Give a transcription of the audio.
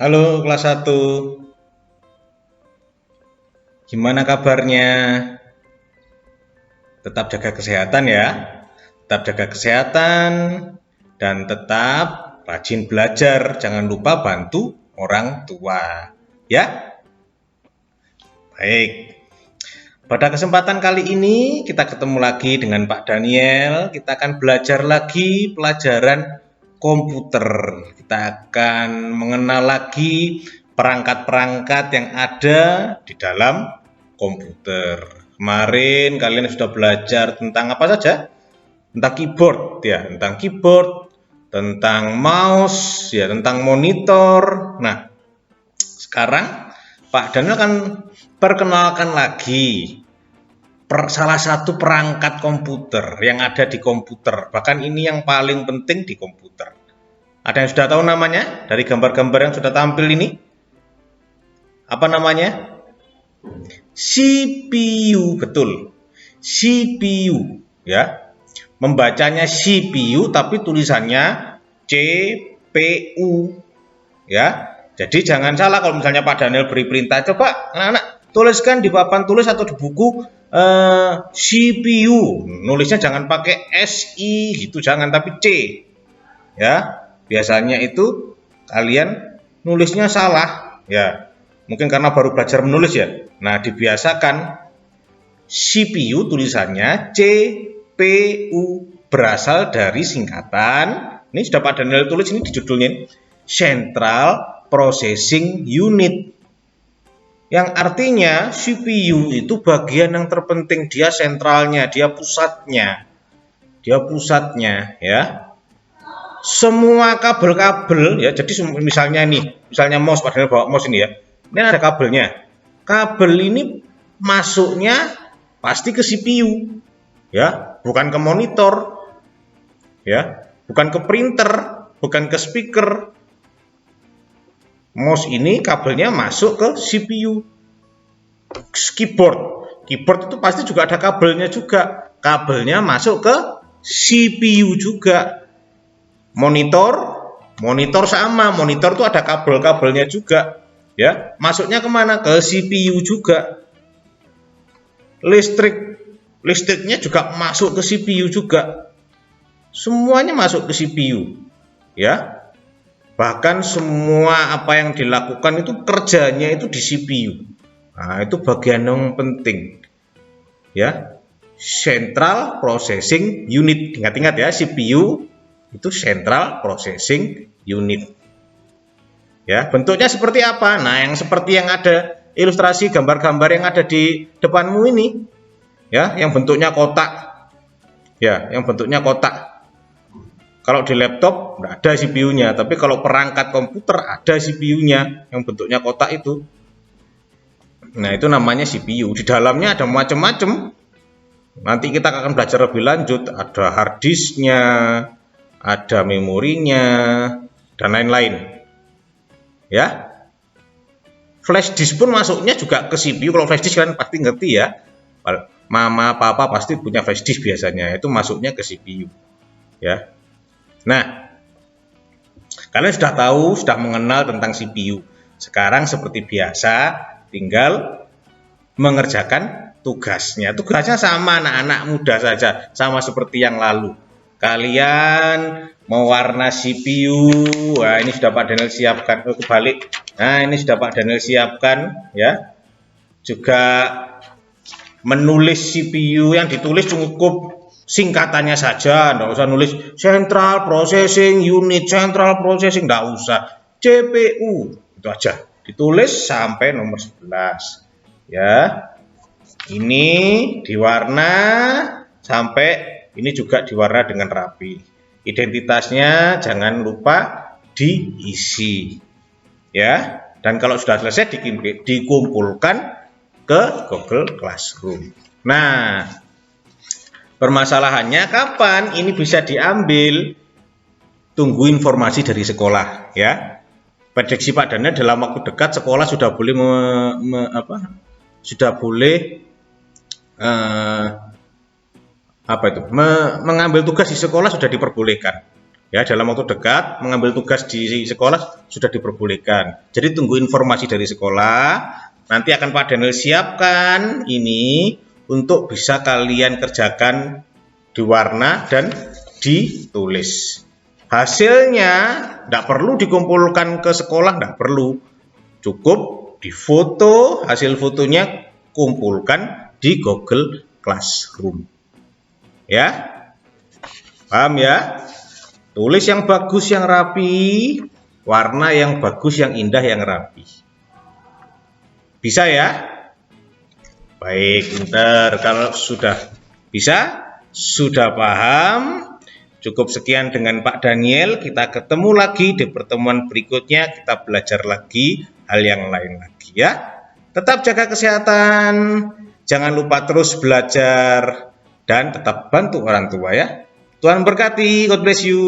Halo kelas 1, gimana kabarnya? Tetap jaga kesehatan ya, tetap jaga kesehatan dan tetap rajin belajar. Jangan lupa bantu orang tua, ya. Baik, pada kesempatan kali ini kita ketemu lagi dengan Pak Daniel. Kita akan belajar lagi pelajaran komputer. Kita akan mengenal lagi perangkat-perangkat yang ada di dalam komputer. Kemarin kalian sudah belajar tentang apa saja? Tentang keyboard ya, tentang mouse ya, tentang monitor. Nah, sekarang Pak Daniel akan perkenalkan lagi salah satu perangkat komputer yang ada di komputer. Bahkan ini yang paling penting di komputer. Ada yang sudah tahu namanya dari gambar-gambar yang sudah tampil ini? Apa namanya? CPU, betul. CPU, ya. Membacanya CPU tapi tulisannya CPU, ya. Jadi jangan salah kalau misalnya Pak Daniel beri perintah, coba anak-anak tuliskan di papan tulis atau di buku CPU. Nulisnya jangan pakai SI gitu, jangan, tapi C. Ya, biasanya itu kalian nulisnya salah, ya. Mungkin karena baru belajar menulis ya. Nah, dibiasakan CPU tulisannya CPU, berasal dari singkatan. Ini sudah Pak Daniel tulis ini di judulnya, Central Processing Unit. Yang artinya CPU itu bagian yang terpenting, dia sentralnya, dia pusatnya. Ya. Semua kabel-kabel ya, jadi misalnya mouse, Pak Daniel bawa mouse ini ya. Ini ada kabelnya. Kabel ini masuknya pasti ke CPU, ya, bukan ke monitor, ya, bukan ke printer, bukan ke speaker. Mouse ini kabelnya masuk ke CPU. Keyboard itu pasti juga ada kabelnya juga. Kabelnya masuk ke CPU juga. Monitor sama, monitor itu ada kabel-kabelnya juga. Ya, masuknya kemana? Ke CPU juga. Listriknya juga masuk ke CPU juga. Semuanya masuk ke CPU, ya. Bahkan semua apa yang dilakukan itu kerjanya itu di CPU. Nah, itu bagian yang penting, ya. Central Processing Unit. Ingat-ingat ya, CPU itu Central Processing Unit. Ya, bentuknya seperti apa? Nah, yang seperti yang ada ilustrasi gambar-gambar yang ada di depanmu ini, ya, yang bentuknya kotak. Ya, yang bentuknya kotak. Kalau di laptop nggak ada CPU-nya, tapi kalau perangkat komputer ada CPU-nya yang bentuknya kotak itu. Nah, itu namanya CPU. Di dalamnya ada macam-macam. Nanti kita akan belajar lebih lanjut. Ada hard disk-nya, ada memorinya, dan lain-lain. Ya, flash disk pun masuknya juga ke CPU. Kalau flash disk kan pasti ngerti ya, mama papa pasti punya flash disk biasanya, itu masuknya ke CPU, ya. Nah, kalian sudah tahu, sudah mengenal tentang CPU. Sekarang seperti biasa, tinggal mengerjakan tugasnya. Tugasnya sama anak-anak muda saja, sama seperti yang lalu. Kalian mewarna CPU. Wah, ini sudah Pak Daniel siapkan. Kebalik. Nah, ini sudah Pak Daniel siapkan, ya. Juga menulis CPU, yang ditulis cukup singkatannya saja, enggak usah nulis Central Processing Unit, Central Processing, enggak usah. CPU itu aja. Ditulis sampai nomor 11. Ya. Ini diwarna sampai ini juga diwarna dengan rapi. Identitasnya jangan lupa diisi, ya. Dan kalau sudah selesai dikumpulkan ke Google Classroom. Nah, permasalahannya kapan ini bisa diambil? Tunggu informasi dari sekolah, ya. Prediksi Pak Daniel dalam waktu dekat sekolah sudah boleh mengambil tugas di sekolah, sudah diperbolehkan, Ya, dalam waktu dekat mengambil tugas di sekolah sudah diperbolehkan. Jadi tunggu informasi dari sekolah. Nanti akan Pak Daniel siapkan ini untuk bisa kalian kerjakan diwarna dan ditulis. Hasilnya tidak perlu dikumpulkan ke sekolah, tidak perlu. Cukup difoto, hasil fotonya kumpulkan di Google Classroom. Ya, paham ya? Tulis yang bagus, yang rapi, warna yang bagus, yang indah, yang rapi. Bisa ya? Baik, pintar. Kalau sudah bisa, sudah paham, cukup sekian dengan Pak Daniel. Kita ketemu lagi di pertemuan berikutnya. Kita belajar lagi hal yang lain lagi ya. Tetap jaga kesehatan, jangan lupa terus belajar, dan tetap bantu orang tua ya. Tuhan berkati, God bless you.